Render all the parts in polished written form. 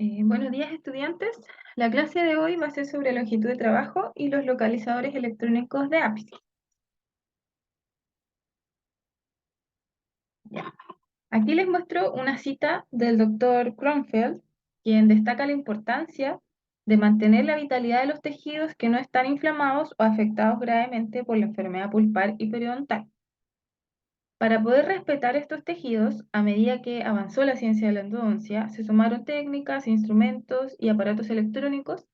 Buenos días, estudiantes. La clase de hoy va a ser sobre longitud de trabajo y los localizadores electrónicos de ápice. Ya. Aquí les muestro una cita del doctor Kronfeld, quien destaca la importancia de mantener la vitalidad de los tejidos que no están inflamados o afectados gravemente por la enfermedad pulpar y periodontal. Para poder respetar estos tejidos, a medida que avanzó la ciencia de la endodoncia, se sumaron técnicas, instrumentos y aparatos electrónicos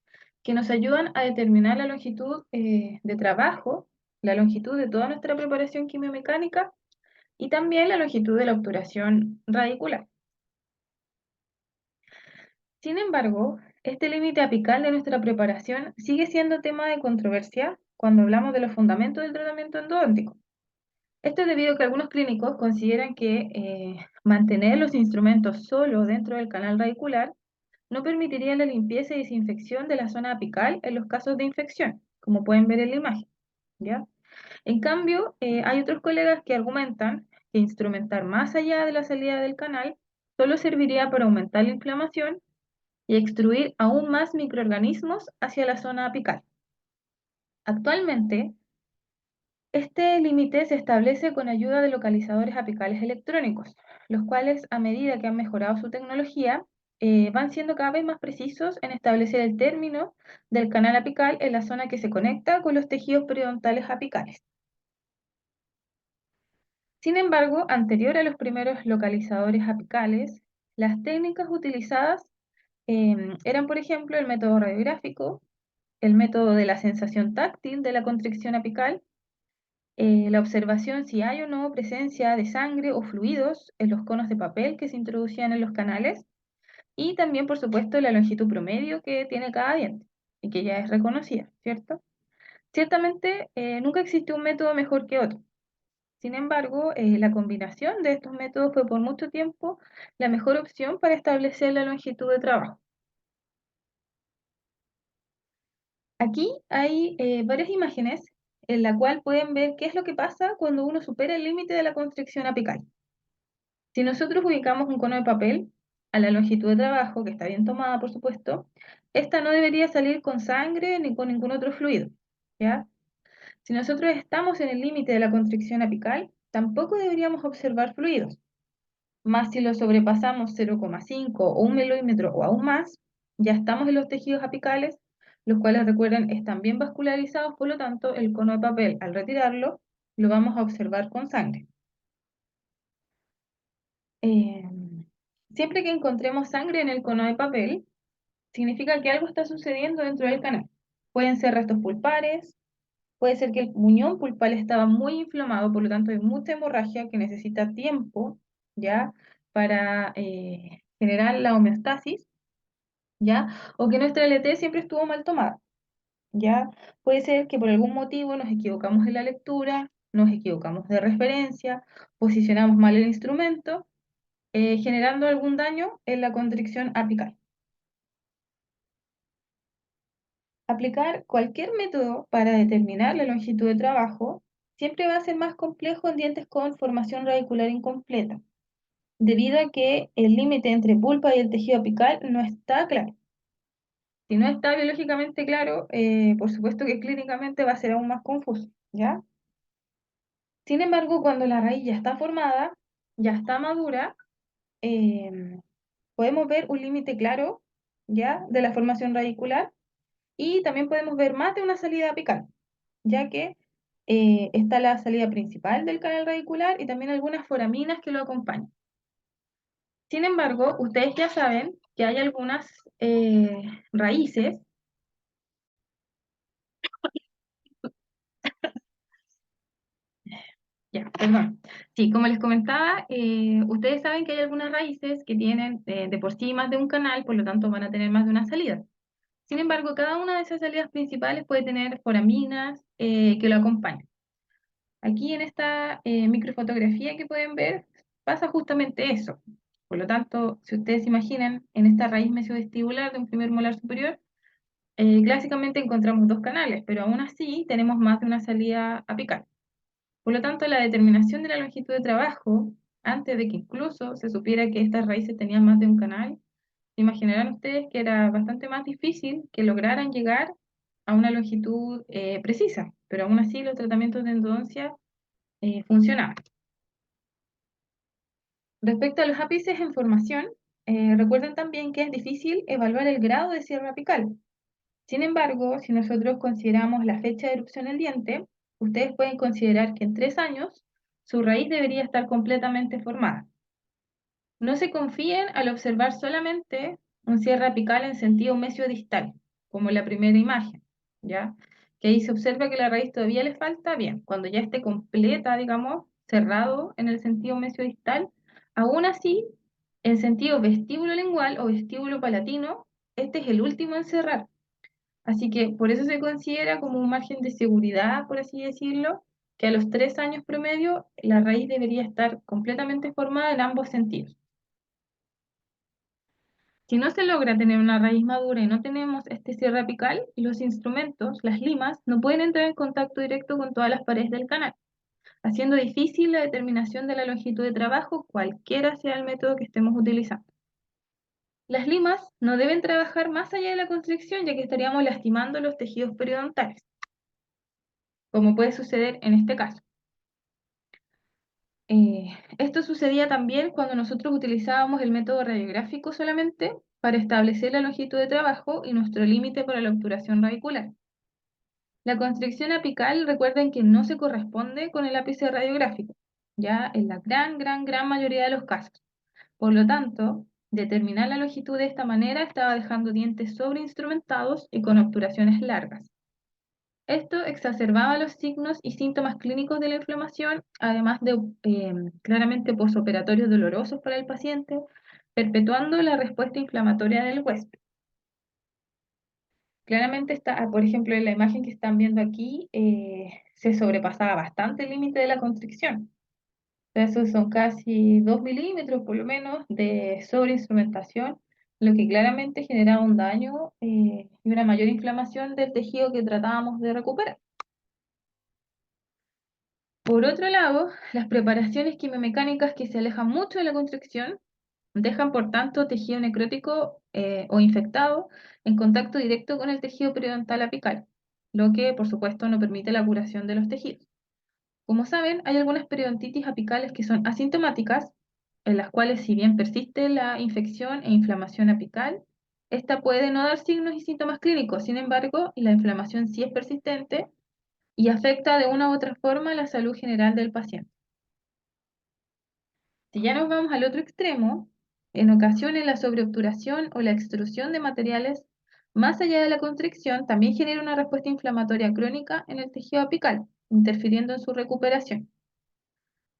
que nos ayudan a determinar la longitud de trabajo, la longitud de toda nuestra preparación quimiomecánica y también la longitud de la obturación radicular. Sin embargo, este límite apical de nuestra preparación sigue siendo tema de controversia cuando hablamos de los fundamentos del tratamiento endodóntico. Esto es debido a que algunos clínicos consideran que mantener los instrumentos solo dentro del canal radicular no permitiría la limpieza y desinfección de la zona apical en los casos de infección, como pueden ver en la imagen, ¿ya? En cambio, hay otros colegas que argumentan que instrumentar más allá de la salida del canal solo serviría para aumentar la inflamación y extruir aún más microorganismos hacia la zona apical. Actualmente, este límite se establece con ayuda de localizadores apicales electrónicos, los cuales, a medida que han mejorado su tecnología, van siendo cada vez más precisos en establecer el término del canal apical en la zona que se conecta con los tejidos periodontales apicales. Sin embargo, anterior a los primeros localizadores apicales, las técnicas utilizadas eran, por ejemplo, el método radiográfico, el método de la sensación táctil de la constricción apical, la observación si hay o no presencia de sangre o fluidos en los conos de papel que se introducían en los canales y también, por supuesto, la longitud promedio que tiene cada diente y que ya es reconocida, ¿cierto? Ciertamente, nunca existe un método mejor que otro. Sin embargo, la combinación de estos métodos fue por mucho tiempo la mejor opción para establecer la longitud de trabajo. Aquí hay varias imágenes en la cual pueden ver qué es lo que pasa cuando uno supera el límite de la constricción apical. Si nosotros ubicamos un cono de papel a la longitud de trabajo, que está bien tomada, por supuesto, esta no debería salir con sangre ni con ningún otro fluido, ¿ya? Si nosotros estamos en el límite de la constricción apical, tampoco deberíamos observar fluidos. Más si lo sobrepasamos 0,5 o 1 milímetro o aún más, ya estamos en los tejidos apicales, los cuales, recuerden, están bien vascularizados, por lo tanto, el cono de papel, al retirarlo, lo vamos a observar con sangre. Eh, Siempre que encontremos sangre en el cono de papel, significa que algo está sucediendo dentro del canal. Pueden ser restos pulpares, puede ser que el muñón pulpar estaba muy inflamado, por lo tanto hay mucha hemorragia que necesita tiempo, ¿ya? Para generar la homeostasis, ¿ya? O que nuestra LT siempre estuvo mal tomada, ¿ya? Puede ser que por algún motivo nos equivocamos en la lectura, nos equivocamos de referencia, posicionamos mal el instrumento, generando algún daño en la constricción apical. Aplicar cualquier método para determinar la longitud de trabajo siempre va a ser más complejo en dientes con formación radicular incompleta, debido a que el límite entre pulpa y el tejido apical no está claro. Si no está biológicamente claro, por supuesto que clínicamente va a ser aún más confuso, ¿ya? Sin embargo, cuando la raíz ya está formada, ya está madura, em, podemos ver un límite claro, ¿ya? De la formación radicular y también podemos ver más de una salida apical, ya que está la salida principal del canal radicular y también algunas foraminas que lo acompañan. Sin embargo, ustedes ya saben que hay algunas raíces, ya, perdón. Sí, como les comentaba, ustedes saben que hay algunas raíces que tienen de por sí más de un canal, por lo tanto van a tener más de una salida. Sin embargo, cada una de esas salidas principales puede tener foraminas que lo acompañan. Aquí en esta microfotografía que pueden ver, pasa justamente eso. Por lo tanto, si ustedes se imaginan en esta raíz mesovestibular de un primer molar superior, clásicamente encontramos dos canales, pero aún así tenemos más de una salida apical. Por lo tanto, la determinación de la longitud de trabajo, antes de que incluso se supiera que estas raíces tenían más de un canal, Imaginarán ustedes que era bastante más difícil que lograran llegar a una longitud precisa, pero aún así los tratamientos de endodoncia funcionaban. Respecto a los ápices en formación, recuerden también que es difícil evaluar el grado de cierre apical. Sin embargo, si nosotros consideramos la fecha de erupción del diente, ustedes pueden considerar que en 3 años su raíz debería estar completamente formada. No se confíen al observar solamente un cierre apical en sentido mesiodistal, como en la primera imagen, ¿ya? Que ahí se observa que la raíz todavía le falta, bien, cuando ya esté completa, digamos, cerrado en el sentido mesiodistal, aún así, en sentido vestíbulo lingual o vestíbulo palatino, este es el último en cerrar. Así que por eso se considera como un margen de seguridad, por así decirlo, que a los 3 años promedio la raíz debería estar completamente formada en ambos sentidos. Si no se logra tener una raíz madura y no tenemos este cierre apical, los instrumentos, las limas, no pueden entrar en contacto directo con todas las paredes del canal, haciendo difícil la determinación de la longitud de trabajo, cualquiera sea el método que estemos utilizando. Las limas no deben trabajar más allá de la constricción, ya que estaríamos lastimando los tejidos periodontales, como puede suceder en este caso. Esto sucedía también cuando nosotros utilizábamos el método radiográfico solamente para establecer la longitud de trabajo y nuestro límite para la obturación radicular. La constricción apical, recuerden que no se corresponde con el ápice radiográfico, ya en la gran mayoría de los casos. Por lo tanto, determinar la longitud de esta manera estaba dejando dientes sobreinstrumentados y con obturaciones largas. Esto exacerbaba los signos y síntomas clínicos de la inflamación, además de claramente posoperatorios dolorosos para el paciente, perpetuando la respuesta inflamatoria del huésped. Claramente está, por ejemplo, en la imagen que están viendo aquí, se sobrepasaba bastante el límite de la constricción. O sea, esos son casi 2 milímetros por lo menos de sobreinstrumentación, lo que claramente generaba un daño y una mayor inflamación del tejido que tratábamos de recuperar. Por otro lado, las preparaciones quimiomecánicas que se alejan mucho de la constricción dejan, por tanto, tejido necrótico o infectado en contacto directo con el tejido periodontal apical, lo que, por supuesto, no permite la curación de los tejidos. Como saben, hay algunas periodontitis apicales que son asintomáticas, en las cuales, si bien persiste la infección e inflamación apical, esta puede no dar signos y síntomas clínicos. Sin embargo, la inflamación sí es persistente y afecta de una u otra forma la salud general del paciente. Si ya nos vamos al otro extremo, en ocasiones la sobreobturación o la extrusión de materiales más allá de la constricción también genera una respuesta inflamatoria crónica en el tejido apical, interfiriendo en su recuperación.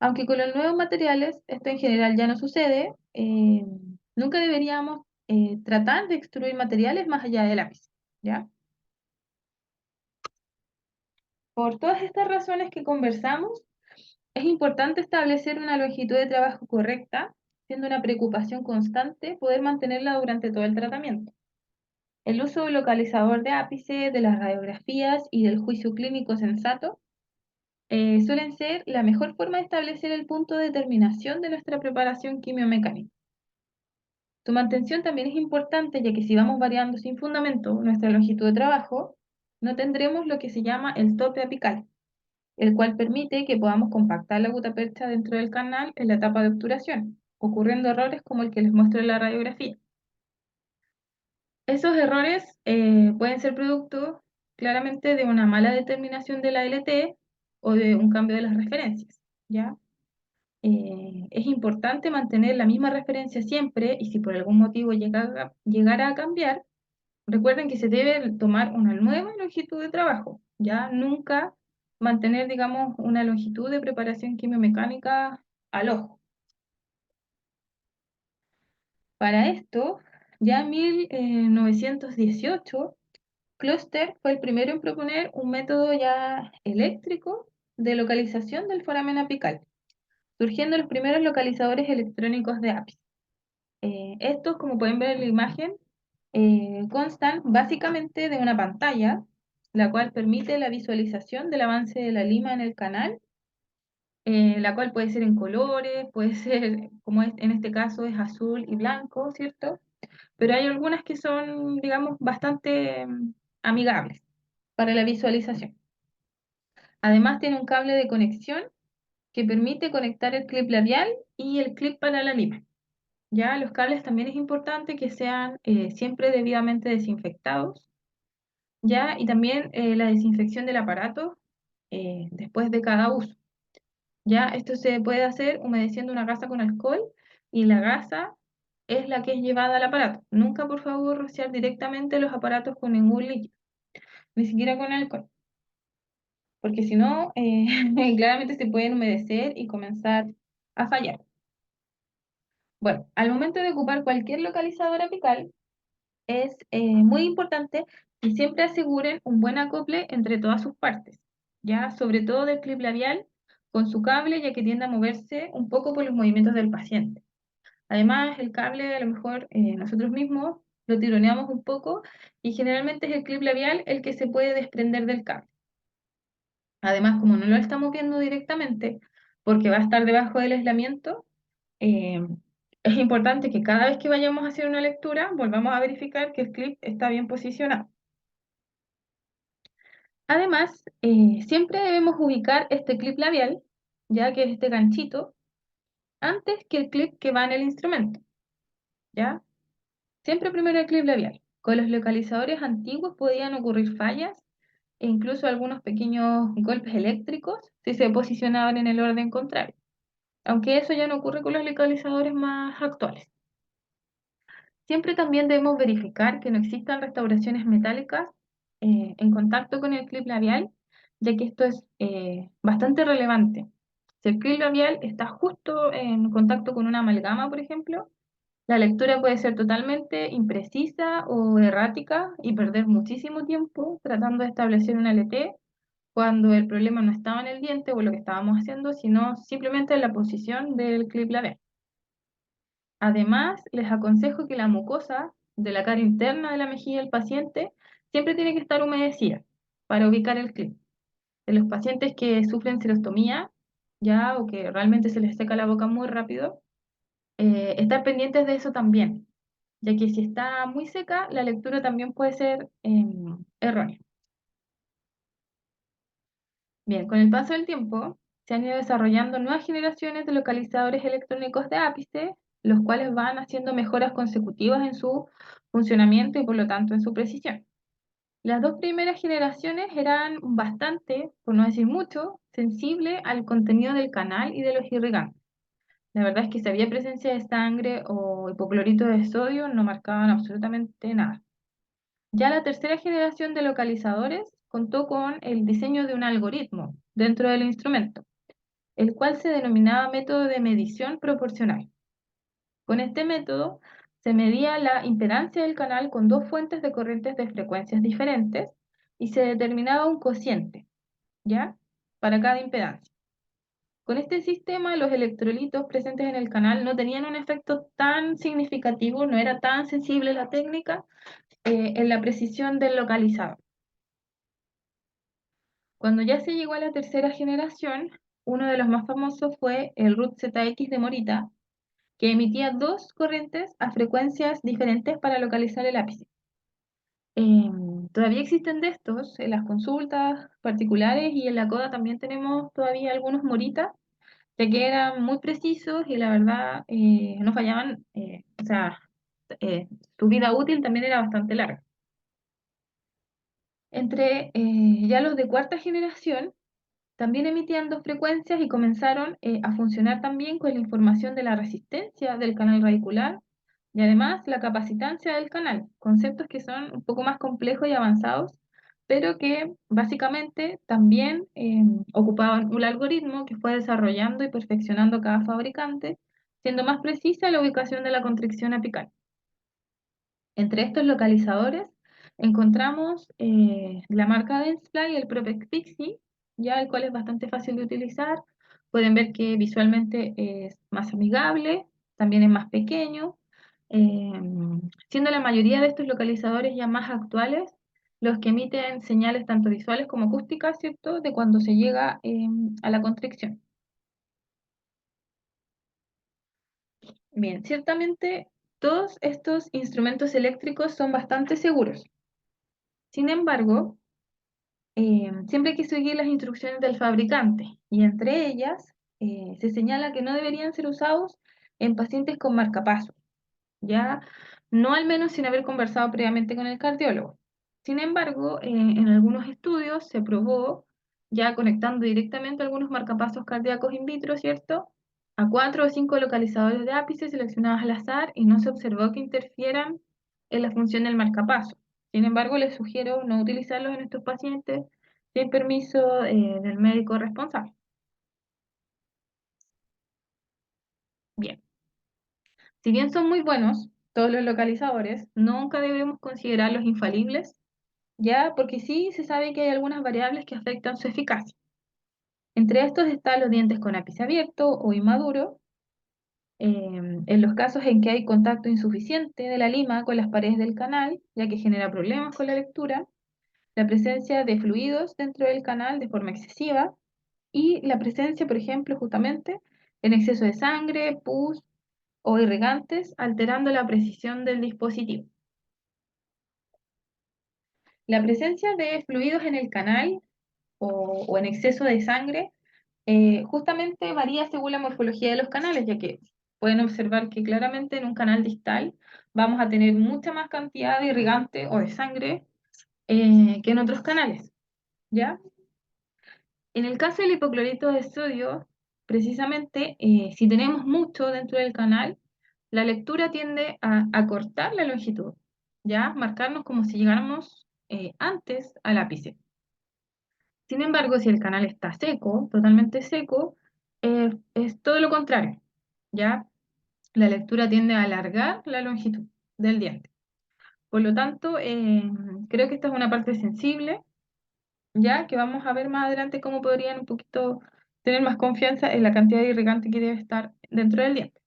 Aunque con los nuevos materiales esto en general ya no sucede, nunca deberíamos tratar de extruir materiales más allá del ápice, ¿ya? Por todas estas razones que conversamos, es importante establecer una longitud de trabajo correcta, siendo una preocupación constante poder mantenerla durante todo el tratamiento. El uso del localizador de ápice, de las radiografías y del juicio clínico sensato suelen ser la mejor forma de establecer el punto de determinación de nuestra preparación quimiomecánica. Su mantención también es importante, ya que si vamos variando sin fundamento nuestra longitud de trabajo, no tendremos lo que se llama el tope apical, el cual permite que podamos compactar la gutapercha dentro del canal en la etapa de obturación, ocurriendo errores como el que les muestro en la radiografía. Esos errores pueden ser producto claramente de una mala determinación de la LT o de un cambio de las referencias, ¿ya? Es importante mantener la misma referencia siempre y si por algún motivo llegara a cambiar, recuerden que se debe tomar una nueva longitud de trabajo, ¿ya? Nunca mantener, digamos, una longitud de preparación quimiomecánica al ojo. Para esto, ya en 1918, Cluster fue el primero en proponer un método ya eléctrico de localización del foramen apical, surgiendo los primeros localizadores electrónicos de ápice. Estos, como pueden ver en la imagen, constan básicamente de una pantalla, la cual permite la visualización del avance de la lima en el canal, la cual puede ser en colores, puede ser, como en este caso es azul y blanco, ¿cierto? pero hay algunas que son, digamos, bastante amigables para la visualización. Además tiene un cable de conexión que permite conectar el clip labial y el clip para la lima. Ya los cables también es importante que sean siempre debidamente desinfectados, ya, y también la desinfección del aparato después de cada uso. Ya, esto se puede hacer humedeciendo una gasa con alcohol y la gasa es la que es llevada al aparato. Nunca, por favor, rociar directamente los aparatos con ningún líquido, ni siquiera con alcohol, porque si no, claramente se pueden humedecer y comenzar a fallar. Bueno, al momento de ocupar cualquier localizador apical, es muy importante que siempre aseguren un buen acople entre todas sus partes, ya sobre todo del clip labial con su cable, ya que tiende a moverse un poco por los movimientos del paciente. Además, el cable a lo mejor nosotros mismos lo tironeamos un poco y generalmente es el clip labial el que se puede desprender del cable. Además, como no lo estamos viendo directamente, porque va a estar debajo del aislamiento, eh, es importante que cada vez que vayamos a hacer una lectura, volvamos a verificar que el clip está bien posicionado. Además, siempre debemos ubicar este clip labial, ya que es este ganchito, antes que el clip que va en el instrumento, ¿ya? Siempre primero el clip labial. Con los localizadores antiguos podían ocurrir fallas e incluso algunos pequeños golpes eléctricos si se posicionaban en el orden contrario, aunque eso ya no ocurre con los localizadores más actuales. Siempre también debemos verificar que no existan restauraciones metálicas en contacto con el clip labial, ya que esto es bastante relevante. Si el clip labial está justo en contacto con una amalgama, por ejemplo, la lectura puede ser totalmente imprecisa o errática y perder muchísimo tiempo tratando de establecer una LT cuando el problema no estaba en el diente o lo que estábamos haciendo, sino simplemente en la posición del clip labial. Además, les aconsejo que la mucosa de la cara interna de la mejilla del paciente siempre tiene que estar humedecida para ubicar el clip. En los pacientes que sufren serostomía, ya, o que realmente se les seca la boca muy rápido, estar pendientes de eso también, ya que si está muy seca, la lectura también puede ser errónea. Bien, con el paso del tiempo, se han ido desarrollando nuevas generaciones de localizadores electrónicos de ápice, los cuales van haciendo mejoras consecutivas en su funcionamiento y por lo tanto en su precisión. Las dos primeras generaciones eran bastante, por no decir mucho, sensibles al contenido del canal y de los irrigantes. La verdad es que si había presencia de sangre o hipoclorito de sodio, no marcaban absolutamente nada. Ya la tercera generación de localizadores contó con el diseño de un algoritmo dentro del instrumento, el cual se denominaba método de medición proporcional. Con este método se medía la impedancia del canal con dos fuentes de corrientes de frecuencias diferentes y se determinaba un cociente, ¿ya? Para cada impedancia. Con este sistema, los electrolitos presentes en el canal no tenían un efecto tan significativo, no era tan sensible la técnica en la precisión del localizador. Cuando ya se llegó a la tercera generación, uno de los más famosos fue el RUT ZX de Morita, que emitía dos corrientes a frecuencias diferentes para localizar el ápice. Todavía existen de estos en las consultas particulares y en la CODA también tenemos todavía algunos Morita, ya que eran muy precisos y la verdad no fallaban, o sea, su vida útil también era bastante larga. Entre ya los de cuarta generación, también emitían dos frecuencias y comenzaron a funcionar también con la información de la resistencia del canal radicular y además la capacitancia del canal, conceptos que son un poco más complejos y avanzados, pero que básicamente también ocupaban un algoritmo que fue desarrollando y perfeccionando cada fabricante, siendo más precisa la ubicación de la constricción apical. Entre estos localizadores encontramos la marca Dentsply y el Propex Pixie, ya el cual es bastante fácil de utilizar. Pueden ver que visualmente es más amigable, también es más pequeño, eh, siendo la mayoría de estos localizadores ya más actuales los que emiten señales tanto visuales como acústicas, ¿cierto?, de cuando se llega a la constricción. Bien, ciertamente Todos estos instrumentos eléctricos son bastante seguros. Sin embargo, siempre hay que seguir las instrucciones del fabricante y entre ellas se señala que no deberían ser usados en pacientes con marcapasos, ya no al menos sin haber conversado previamente con el cardiólogo. Sin embargo, en algunos estudios se probó, ya conectando directamente algunos marcapasos cardíacos in vitro, ¿cierto? A 4 o 5 localizadores de ápice seleccionados al azar y no se observó que interfieran en la función del marcapaso. Sin embargo, les sugiero no utilizarlos en estos pacientes sin permiso del médico responsable. Bien, si bien son muy buenos todos los localizadores, nunca debemos considerarlos infalibles, ya porque sí se sabe que hay algunas variables que afectan su eficacia. Entre estos están los dientes con ápice abierto o inmaduro, en los casos en que hay contacto insuficiente de la lima con las paredes del canal, ya que genera problemas con la lectura, la presencia de fluidos dentro del canal de forma excesiva y la presencia, por ejemplo, justamente en exceso de sangre, pus o irrigantes, alterando la precisión del dispositivo. La presencia de fluidos en el canal o en exceso de sangre justamente varía según la morfología de los canales, ya que pueden observar que claramente en un canal distal vamos a tener mucha más cantidad de irrigante o de sangre que en otros canales, ¿ya? En el caso del hipoclorito de sodio, precisamente, si tenemos mucho dentro del canal, la lectura tiende a acortar la longitud, ¿ya? Marcarnos como si llegáramos antes al ápice. Sin embargo, si el canal está seco, totalmente seco, es todo lo contrario, ¿ya? La lectura tiende a alargar la longitud del diente. Por lo tanto, creo que esta es una parte sensible, ya que vamos a ver más adelante cómo podrían un poquito tener más confianza en la cantidad de irrigante que debe estar dentro del diente.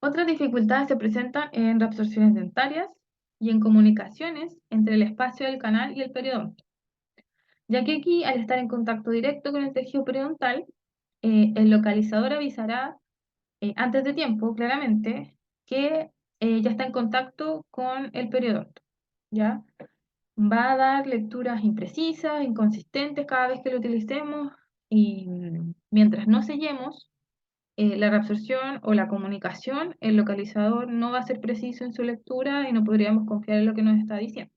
Otras dificultades se presentan en reabsorciones dentarias y en comunicaciones entre el espacio del canal y el periodonto, ya que aquí, al estar en contacto directo con el tejido periodontal, el localizador avisará antes de tiempo, claramente, que ya está en contacto con el periodonto, ¿ya? Va a dar lecturas imprecisas, inconsistentes cada vez que lo utilicemos y mientras no sellemos la reabsorción o la comunicación, el localizador no va a ser preciso en su lectura y no podríamos confiar en lo que nos está diciendo.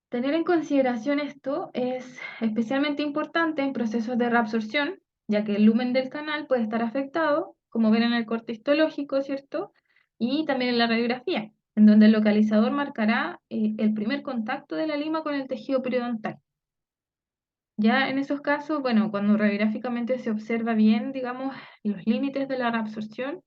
Tener en consideración esto es especialmente importante en procesos de reabsorción, ya que el lumen del canal puede estar afectado, como ven en el corte histológico, ¿cierto? Y también en la radiografía, en donde el localizador marcará el primer contacto de la lima con el tejido periodontal. Ya en esos casos, bueno, cuando radiográficamente se observa bien, digamos, los límites de la reabsorción,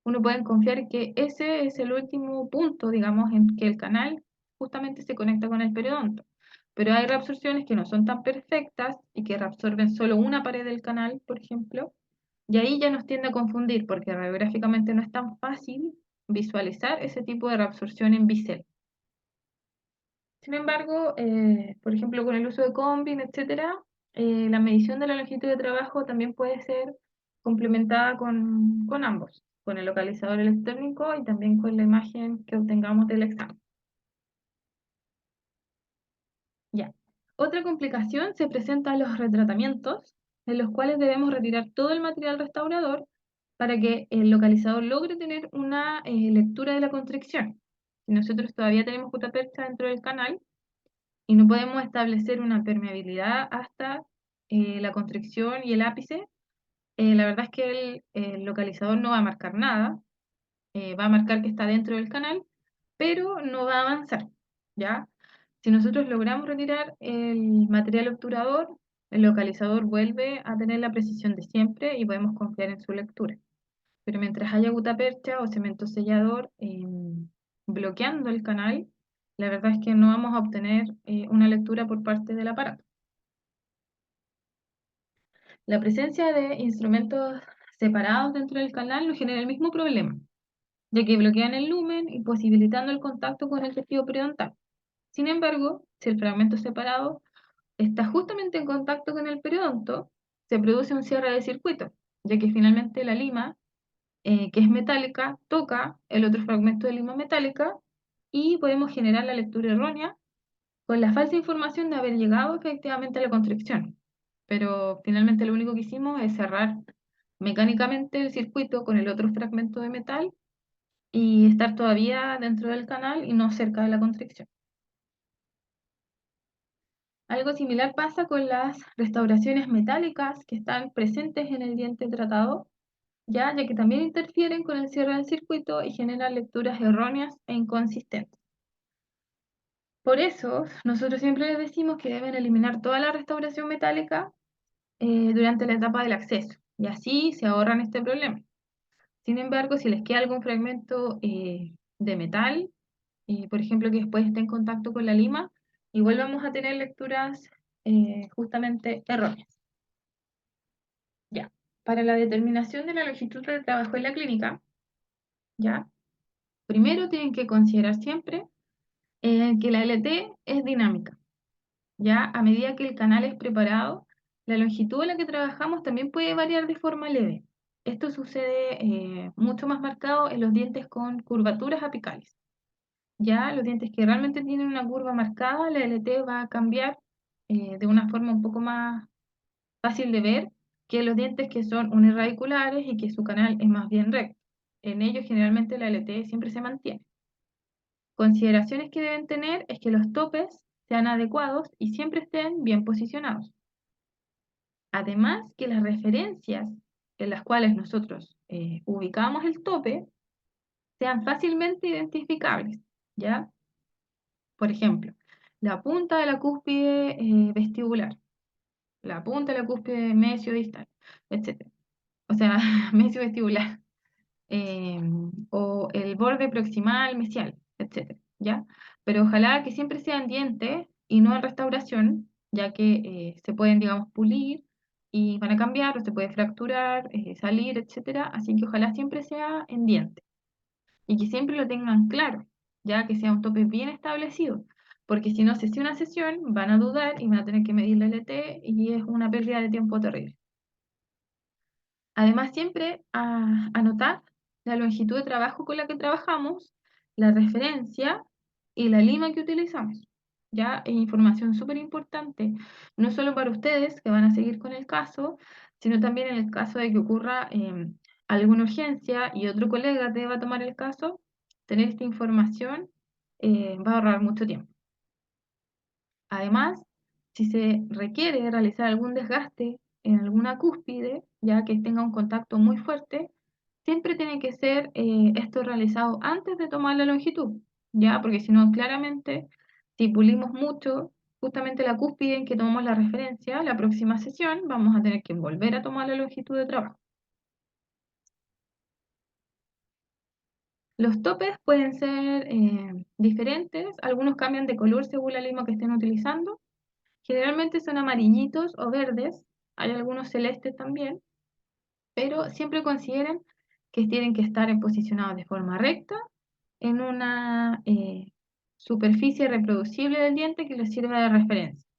uno puede confiar que ese es el último punto, digamos, en que el canal justamente se conecta con el periodonto. Pero hay reabsorciones que no son tan perfectas y que reabsorben solo una pared del canal, por ejemplo, y ahí ya nos tiende a confundir porque radiográficamente no es tan fácil visualizar ese tipo de reabsorción en bisel. Sin embargo, por ejemplo, con el uso de Combin, etcétera, la medición de la longitud de trabajo también puede ser complementada con ambos, con el localizador electrónico y también con la imagen que obtengamos del examen. Ya. Otra complicación se presenta en los retratamientos, en los cuales debemos retirar todo el material restaurador para que el localizador logre tener una lectura de la constricción. Si nosotros todavía tenemos gutapercha dentro del canal, y no podemos establecer una permeabilidad hasta la constricción y el ápice, la verdad es que el localizador no va a marcar nada, va a marcar que está dentro del canal, pero no va a avanzar, ¿ya? Si nosotros logramos retirar el material obturador, el localizador vuelve a tener la precisión de siempre y podemos confiar en su lectura. Pero mientras haya gutapercha o cemento sellador bloqueando el canal, la verdad es que no vamos a obtener una lectura por parte del aparato. La presencia de instrumentos separados dentro del canal nos genera el mismo problema, ya que bloquean el lumen y posibilitando el contacto con el tejido periodontal. Sin embargo, si el fragmento separado está justamente en contacto con el periodonto, se produce un cierre de circuito, ya que finalmente la lima, que es metálica, toca el otro fragmento de lima metálica y podemos generar la lectura errónea con la falsa información de haber llegado efectivamente a la constricción. Pero finalmente lo único que hicimos es cerrar mecánicamente el circuito con el otro fragmento de metal y estar todavía dentro del canal y no cerca de la constricción. Algo similar pasa con las restauraciones metálicas que están presentes en el diente tratado, ya que también interfieren con el cierre del circuito y generan lecturas erróneas e inconsistentes. Por eso, nosotros siempre les decimos que deben eliminar toda la restauración metálica durante la etapa del acceso, y así se ahorran este problema. Sin embargo, si les queda algún fragmento de metal, por ejemplo, que después esté en contacto con la lima, igual vamos a tener lecturas justamente erróneas. Ya. Para la determinación de la longitud de trabajo en la clínica, ya, primero tienen que considerar siempre que la LT es dinámica. Ya, a medida que el canal es preparado, la longitud a la que trabajamos también puede variar de forma leve. Esto sucede mucho más marcado en los dientes con curvaturas apicales. Ya los dientes que realmente tienen una curva marcada, la LT va a cambiar de una forma un poco más fácil de ver que los dientes que son unirradiculares y que su canal es más bien recto. En ellos generalmente la LT siempre se mantiene. Consideraciones que deben tener es que los topes sean adecuados y siempre estén bien posicionados. Además, que las referencias en las cuales nosotros ubicamos el tope sean fácilmente identificables, ¿ya? Por ejemplo, la punta de la cúspide vestibular, la punta de la cúspide mesio-distal, etc. O sea, mesio-vestibular, eh, o el borde proximal mesial, etc. ¿Ya? Pero ojalá que siempre sean dientes y no en restauración, ya que se pueden, digamos, pulir y van a cambiar o se puede fracturar, salir, etc. Así que ojalá siempre sea en diente y que siempre lo tengan claro, ya que sea un tope bien establecido, porque si no se hace una sesión, van a dudar y van a tener que medir la LT y es una pérdida de tiempo terrible. Además, siempre anotar la longitud de trabajo con la que trabajamos, la referencia y la lima que utilizamos. Ya es información súper importante, no solo para ustedes que van a seguir con el caso, sino también en el caso de que ocurra alguna urgencia y otro colega deba tomar el caso, tener esta información va a ahorrar mucho tiempo. Además, si se requiere realizar algún desgaste en alguna cúspide, ya que tenga un contacto muy fuerte, siempre tiene que ser esto realizado antes de tomar la longitud, ya, porque si no, claramente, si pulimos mucho justamente la cúspide en que tomamos la referencia, la próxima sesión vamos a tener que volver a tomar la longitud de trabajo. Los topes pueden ser diferentes, algunos cambian de color según la lima que estén utilizando. Generalmente son amarillitos o verdes, hay algunos celestes también, pero siempre consideren que tienen que estar posicionados de forma recta en una superficie reproducible del diente que les sirva de referencia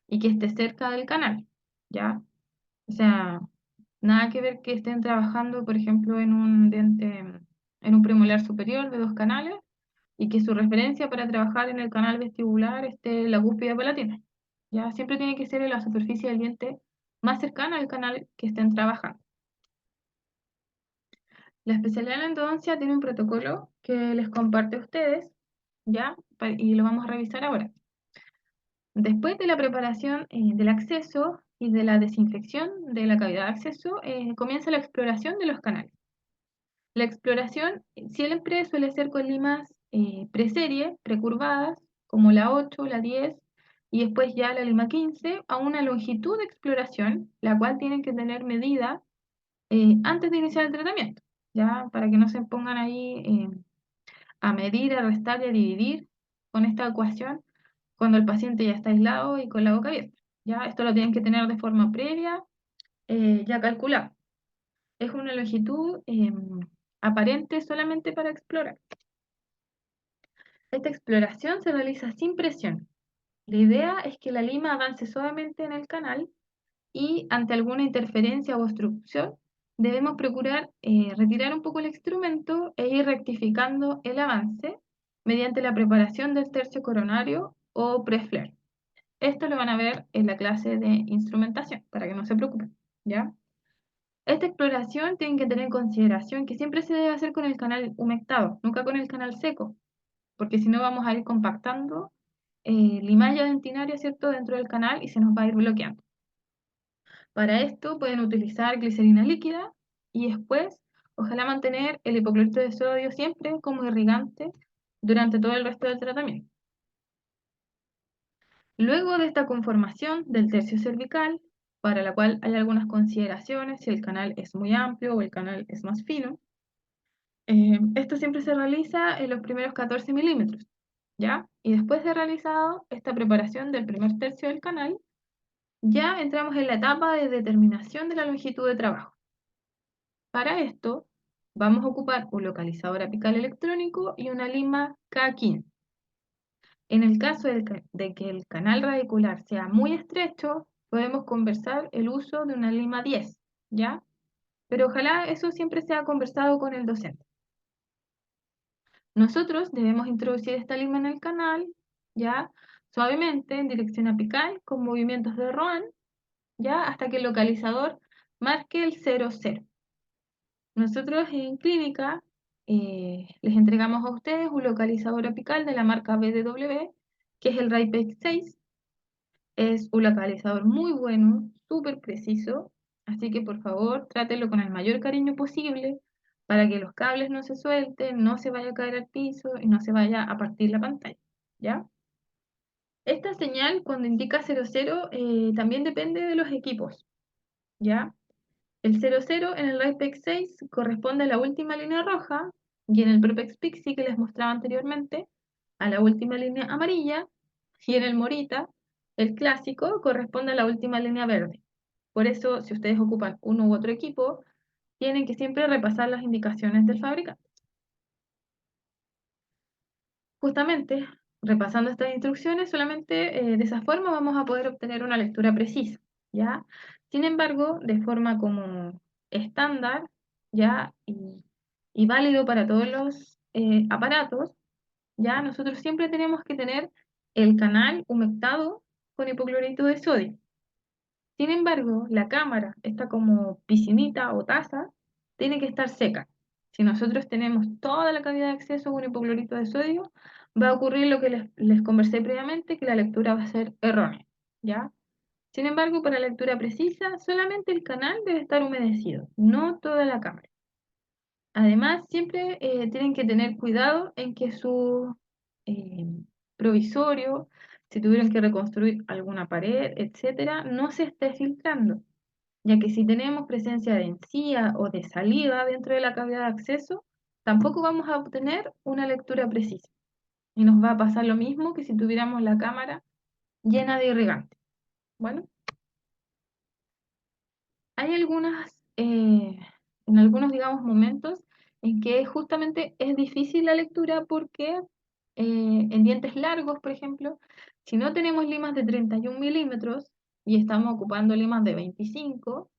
y que esté cerca del canal, ¿ya? O sea, nada que ver que estén trabajando, por ejemplo, en un diente, en un premolar superior de 2 canales y que su referencia para trabajar en el canal vestibular esté en la cúspide palatina. Ya siempre tiene que ser en la superficie del diente más cercana al canal que estén trabajando. La especialidad de la endodoncia tiene un protocolo que les comparte a ustedes, ¿ya? Y lo vamos a revisar ahora. Después de la preparación del acceso y de la desinfección de la cavidad de acceso, comienza la exploración de los canales. La exploración siempre suele ser con limas preserie, precurvadas, como la 8, la 10, y después ya la lima 15, a una longitud de exploración, la cual tienen que tener medida antes de iniciar el tratamiento, ya para que no se pongan ahí a medir, a restar y a dividir con esta ecuación cuando el paciente ya está aislado y con la boca abierta. Ya esto lo tienen que tener de forma previa, ya calculada. Es una longitud aparente solamente para explorar. Esta exploración se realiza sin presión. La idea es que la lima avance suavemente en el canal y ante alguna interferencia o obstrucción debemos procurar retirar un poco el instrumento e ir rectificando el avance mediante la preparación del tercio coronario o pre-flare. Esto lo van a ver en la clase de instrumentación, para que no se preocupen, ¿ya? Esta exploración tienen que tener en consideración que siempre se debe hacer con el canal humectado, nunca con el canal seco, porque si no vamos a ir compactando limalla dentinaria, ¿cierto?, dentro del canal y se nos va a ir bloqueando. Para esto pueden utilizar glicerina líquida y después, ojalá mantener el hipoclorito de sodio siempre como irrigante durante todo el resto del tratamiento. Luego de esta conformación del tercio cervical, para la cual hay algunas consideraciones si el canal es muy amplio o el canal es más fino, esto siempre se realiza en los primeros 14 milímetros, ¿ya? Y después de realizado esta preparación del primer tercio del canal, ya entramos en la etapa de determinación de la longitud de trabajo. Para esto, vamos a ocupar un localizador apical electrónico y una lima K15. En el caso de que el canal radicular sea muy estrecho, podemos conversar el uso de una lima 10, ¿ya? Pero ojalá eso siempre sea conversado con el docente. Nosotros debemos introducir esta lima en el canal, ¿ya? Suavemente, en dirección apical, con movimientos de Rohan, ¿ya? Hasta que el localizador marque el 00. Nosotros en clínica les entregamos a ustedes un localizador apical de la marca BDW, que es el Raypex 6. Es un localizador muy bueno, súper preciso, así que por favor trátenlo con el mayor cariño posible para que los cables no se suelten, no se vaya a caer al piso y no se vaya a partir la pantalla, ¿ya? Esta señal cuando indica 00 también depende de los equipos, ¿ya? El 00 en el Raypex 6 corresponde a la última línea roja y en el Propex Pixie que les mostraba anteriormente a la última línea amarilla y en el Morita, el clásico, corresponde a la última línea verde. Por eso, si ustedes ocupan uno u otro equipo, tienen que siempre repasar las indicaciones del fabricante. Justamente, repasando estas instrucciones, solamente de esa forma vamos a poder obtener una lectura precisa, ¿ya? Sin embargo, de forma como estándar, ¿ya? Y válido para todos los aparatos, ¿ya? Nosotros siempre tenemos que tener el canal humectado con hipoclorito de sodio. Sin embargo, la cámara, esta como piscinita o taza, tiene que estar seca. Si nosotros tenemos toda la cavidad de acceso con hipoclorito de sodio, va a ocurrir lo que les conversé previamente, que la lectura va a ser errónea, ¿ya? Sin embargo, para lectura precisa, solamente el canal debe estar humedecido, no toda la cámara. Además, siempre tienen que tener cuidado en que su eh, provisorio, si tuvieron que reconstruir alguna pared, etcétera, no se esté filtrando, ya que si tenemos presencia de encía o de saliva dentro de la cavidad de acceso, tampoco vamos a obtener una lectura precisa. Y nos va a pasar lo mismo que si tuviéramos la cámara llena de irrigante. Bueno, hay en algunos, digamos, momentos en que justamente es difícil la lectura porque en dientes largos, por ejemplo, si no tenemos limas de 31 milímetros y estamos ocupando limas de 25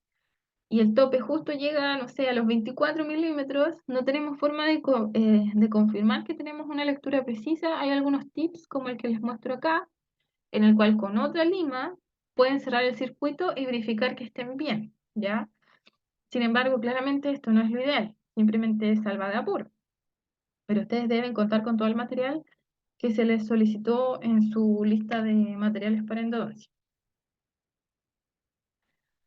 y el tope justo llega, no sé, a los 24 milímetros, no tenemos forma de confirmar que tenemos una lectura precisa. Hay algunos tips como el que les muestro acá, en el cual con otra lima pueden cerrar el circuito y verificar que estén bien, ¿ya? Sin embargo, claramente esto no es lo ideal, simplemente es salva de apuro. Pero ustedes deben contar con todo el material que se les solicitó en su lista de materiales para endodoncia.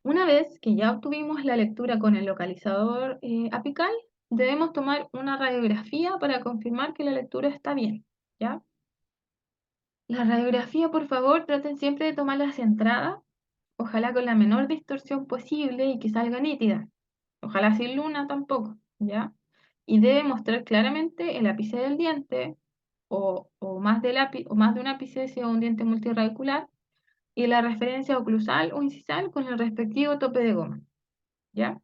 Una vez que ya obtuvimos la lectura con el localizador apical, debemos tomar una radiografía para confirmar que la lectura está bien, ¿ya? La radiografía, por favor, traten siempre de tomarla centrada, ojalá con la menor distorsión posible y que salga nítida. Ojalá sin luna tampoco, ¿ya? Y debe mostrar claramente el ápice del diente o más o más de un ápice si es un diente multiradicular y la referencia oclusal o incisal con el respectivo tope de goma, ¿ya?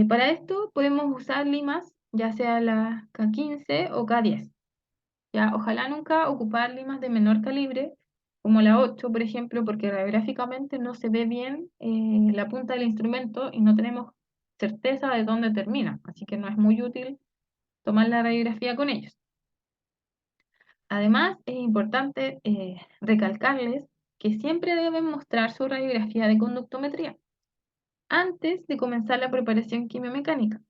Para esto podemos usar limas, ya sea la K15 o K10, ¿ya? Ojalá nunca ocupar limas de menor calibre, como la 8, por ejemplo, porque radiográficamente no se ve bien la punta del instrumento y no tenemos certeza de dónde termina, así que no es muy útil tomar la radiografía con ellos. Además, es importante recalcarles que siempre deben mostrar su radiografía de conductometría antes de comenzar la preparación quimiomecánica,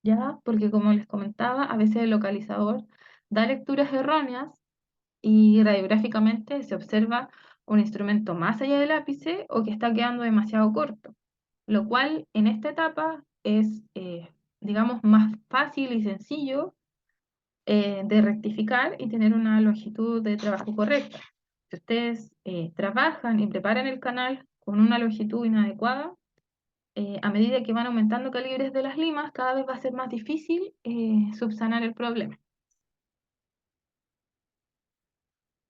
¿ya? Porque como les comentaba, a veces el localizador da lecturas erróneas y radiográficamente se observa un instrumento más allá del ápice o que está quedando demasiado corto, lo cual en esta etapa es, digamos, más fácil y sencillo de rectificar y tener una longitud de trabajo correcta. Si ustedes trabajan y preparan el canal con una longitud inadecuada, a medida que van aumentando calibres de las limas, cada vez va a ser más difícil subsanar el problema.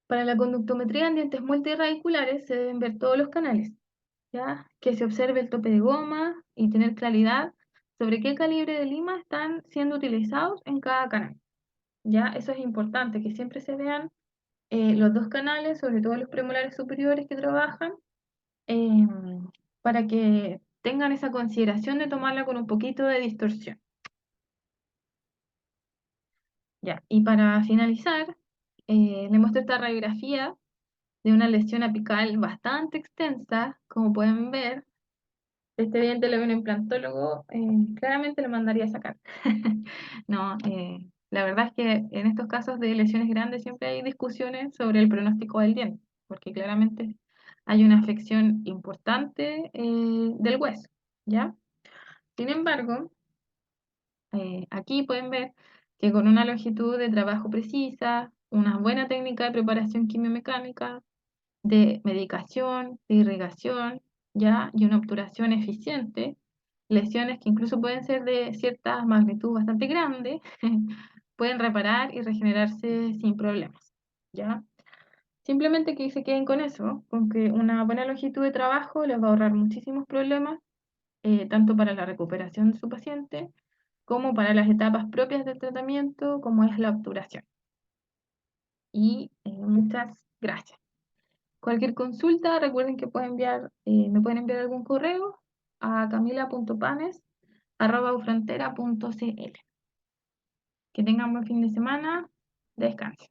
Para la conductometría en dientes multirradiculares se deben ver todos los canales, ¿ya? Que se observe el tope de goma y tener claridad sobre qué calibre de lima están siendo utilizados en cada canal, ¿ya? Eso es importante, que siempre se vean los dos canales, sobre todo los premolares superiores que trabajan, eh, para que tengan esa consideración de tomarla con un poquito de distorsión. Ya, y para finalizar, les muestro esta radiografía de una lesión apical bastante extensa. Como pueden ver, este diente lo ve un implantólogo, claramente lo mandaría a sacar. No, la verdad es que en estos casos de lesiones grandes siempre hay discusiones sobre el pronóstico del diente, porque claramente hay una afección importante del hueso, ¿ya? Sin embargo, aquí pueden ver que con una longitud de trabajo precisa, una buena técnica de preparación quimiomecánica, de medicación, de irrigación, ¿ya? Y una obturación eficiente, lesiones que incluso pueden ser de cierta magnitud bastante grande, pueden reparar y regenerarse sin problemas, ¿ya? Simplemente que se queden con eso, con que una buena longitud de trabajo les va a ahorrar muchísimos problemas, tanto para la recuperación de su paciente, como para las etapas propias del tratamiento, como es la obturación. Y muchas gracias. Cualquier consulta, recuerden que me pueden enviar algún correo a camila.panes@ufrontera.cl. Que tengan buen fin de semana. Descansen.